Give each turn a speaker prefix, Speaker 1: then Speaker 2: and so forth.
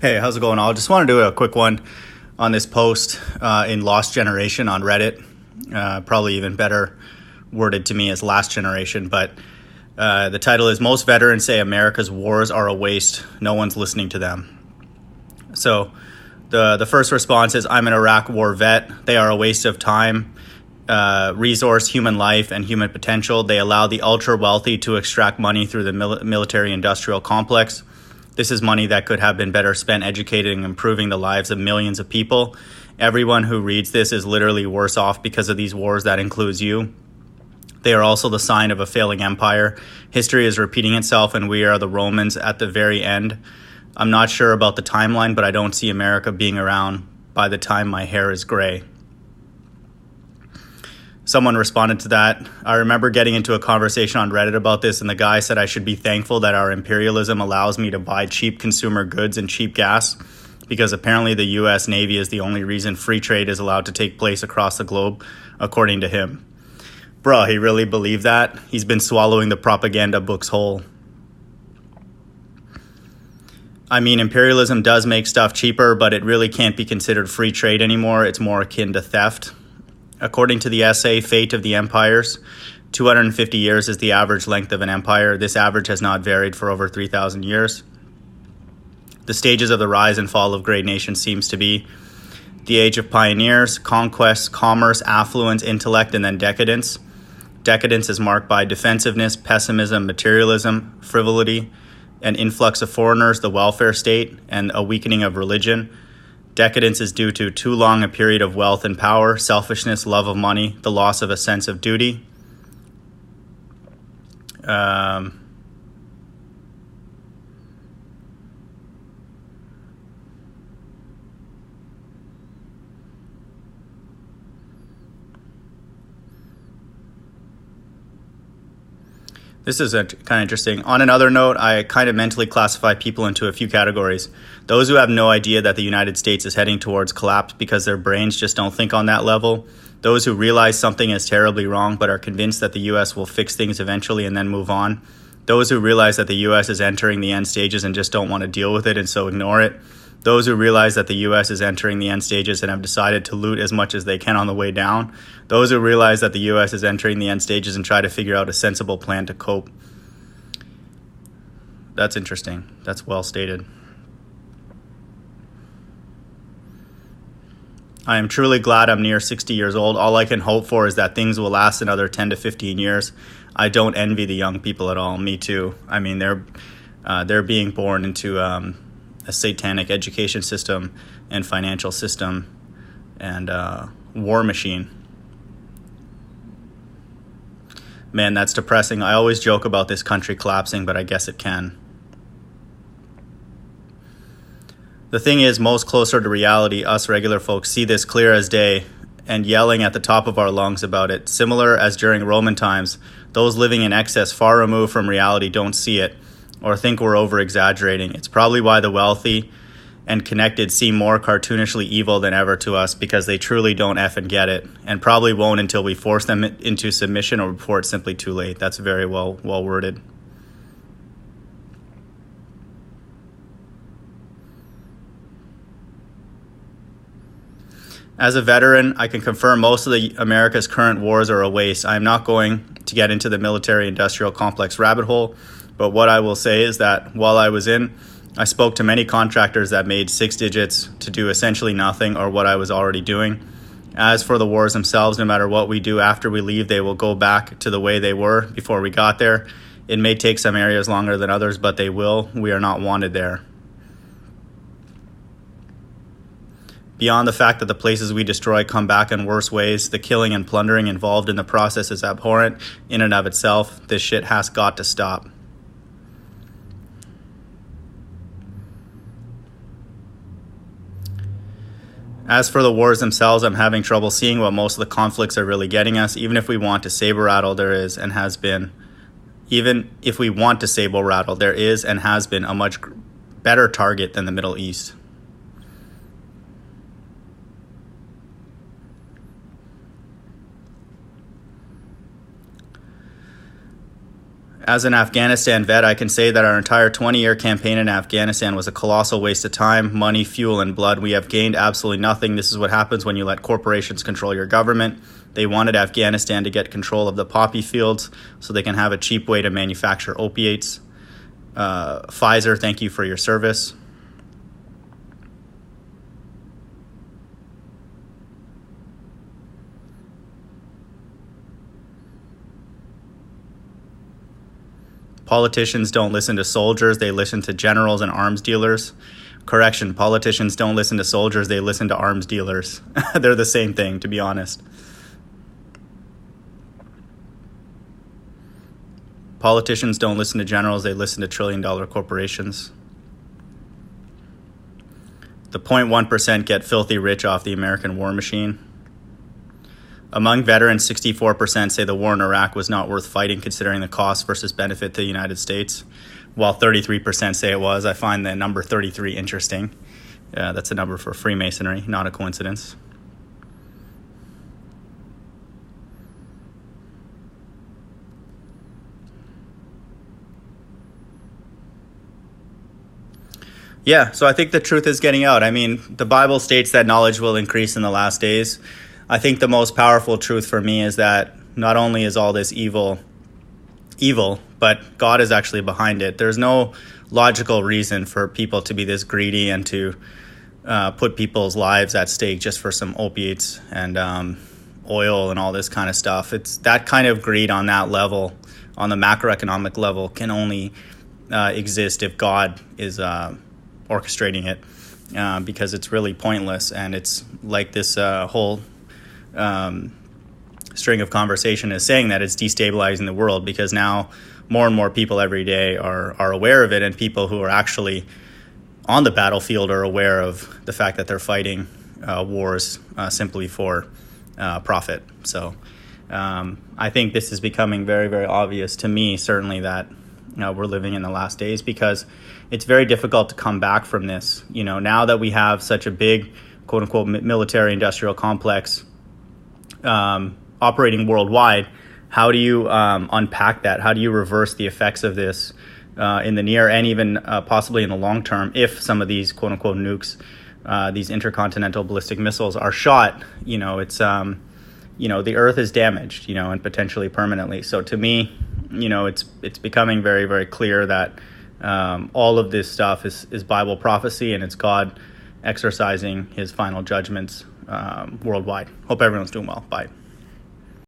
Speaker 1: Hey, how's it going? I just want to do a quick one on this post in Lost Generation on Reddit. Probably even better worded to me as Last Generation, but the title is Most Veterans Say America's Wars Are a Waste. No one's listening to them. So the first response is, I'm an Iraq war vet. They are a waste of time, resource, human life, and human potential. They allow the ultra wealthy to extract money through the military industrial complex. This is money that could have been better spent educating and improving the lives of millions of people. Everyone who reads this is literally worse off because of these wars. That includes you. They are also the sign of a failing empire. History is repeating itself, and we are the Romans at the very end. I'm not sure about the timeline, but I don't see America being around by the time my hair is gray. Someone responded to that. I remember getting into a conversation on Reddit about this, and the guy said I should be thankful that our imperialism allows me to buy cheap consumer goods and cheap gas, because apparently the U.S. Navy is the only reason free trade is allowed to take place across the globe, according to him. Bruh, he really believed that? He's been swallowing the propaganda books whole. I mean, imperialism does make stuff cheaper, but it really can't be considered free trade anymore. It's more akin to theft. According to the essay, Fate of the Empires, 250 years is the average length of an empire. This average has not varied for over 3,000 years. The stages of the rise and fall of great nations seems to be the age of pioneers, conquest, commerce, affluence, intellect, and then decadence. Decadence is marked by defensiveness, pessimism, materialism, frivolity, an influx of foreigners, the welfare state, and a weakening of religion. Decadence is due to too long a period of wealth and power, selfishness, love of money, the loss of a sense of duty. This is kind of interesting. On another note, I kind of mentally classify people into a few categories. Those who have no idea that the United States is heading towards collapse because their brains just don't think on that level. Those who realize something is terribly wrong but are convinced that the U.S. will fix things eventually and then move on. Those who realize that the U.S. is entering the end stages and just don't want to deal with it and so ignore it. Those who realize that the U.S. is entering the end stages and have decided to loot as much as they can on the way down. Those who realize that the U.S. is entering the end stages and try to figure out a sensible plan to cope. That's interesting. That's well stated. I am truly glad I'm near 60 years old. All I can hope for is that things will last another 10 to 15 years. I don't envy the young people at all. Me too. I mean, they're being born into a satanic education system and financial system and war machine. Man, that's depressing. I always joke about this country collapsing, but I guess it can. The thing is, most closer to reality, us regular folks see this clear as day and yelling at the top of our lungs about it. Similar as during Roman times, those living in excess far removed from reality don't see it or think we're over-exaggerating. It's probably why the wealthy and connected seem more cartoonishly evil than ever to us, because they truly don't effing get it, and probably won't until we force them into submission or before it's simply too late. That's very well worded. As a veteran, I can confirm most of America's current wars are a waste. I am not going to get into the military-industrial complex rabbit hole, but what I will say is that while I was in, I spoke to many contractors that made 6 digits to do essentially nothing or what I was already doing. As for the wars themselves, no matter what we do after we leave, they will go back to the way they were before we got there. It may take some areas longer than others, but they will. We are not wanted there. Beyond the fact that the places we destroy come back in worse ways, the killing and plundering involved in the process is abhorrent in and of itself. This shit has got to stop. As for the wars themselves, I'm having trouble seeing what most of the conflicts are really getting us. Even if we want to saber rattle, there is and has been. Even if we want to saber rattle, there is and has been a much better target than the Middle East. As an Afghanistan vet, I can say that our entire 20-year campaign in Afghanistan was a colossal waste of time, money, fuel, and blood. We have gained absolutely nothing. This is what happens when you let corporations control your government. They wanted Afghanistan to get control of the poppy fields so they can have a cheap way to manufacture opiates. Pfizer, thank you for your service. Politicians don't listen to soldiers, they listen to generals and arms dealers. Correction, politicians don't listen to soldiers, they listen to arms dealers. They're the same thing, to be honest. Politicians don't listen to generals, they listen to trillion-dollar corporations. The 0.1% get filthy rich off the American war machine. Among veterans, 64% say the war in Iraq was not worth fighting considering the cost versus benefit to the United States, while 33% say it was. I find the number 33 interesting. That's a number for Freemasonry, not a coincidence. Yeah, so I think the truth is getting out. I mean, the Bible states that knowledge will increase in the last days. I think the most powerful truth for me is that not only is all this evil, but God is actually behind it. There's no logical reason for people to be this greedy and to put people's lives at stake just for some opiates and oil and all this kind of stuff. It's that kind of greed on that level, on the macroeconomic level, can only exist if God is orchestrating it, because it's really pointless. And it's like this whole string of conversation is saying that it's destabilizing the world, because now more and more people every day are aware of it, and people who are actually on the battlefield are aware of the fact that they're fighting wars simply for profit. So I think this is becoming very, very obvious to me, certainly, that we're living in the last days, because it's very difficult to come back from this. Now that we have such a big, quote unquote, military industrial complex operating worldwide, how do you unpack that? How do you reverse the effects of this in the near and even possibly in the long term if some of these quote unquote nukes, these intercontinental ballistic missiles are shot? It's the Earth is damaged, and potentially permanently. So to me, it's becoming very, very clear that all of this stuff is Bible prophecy, and it's God exercising his final judgments worldwide. Hope everyone's doing well. Bye.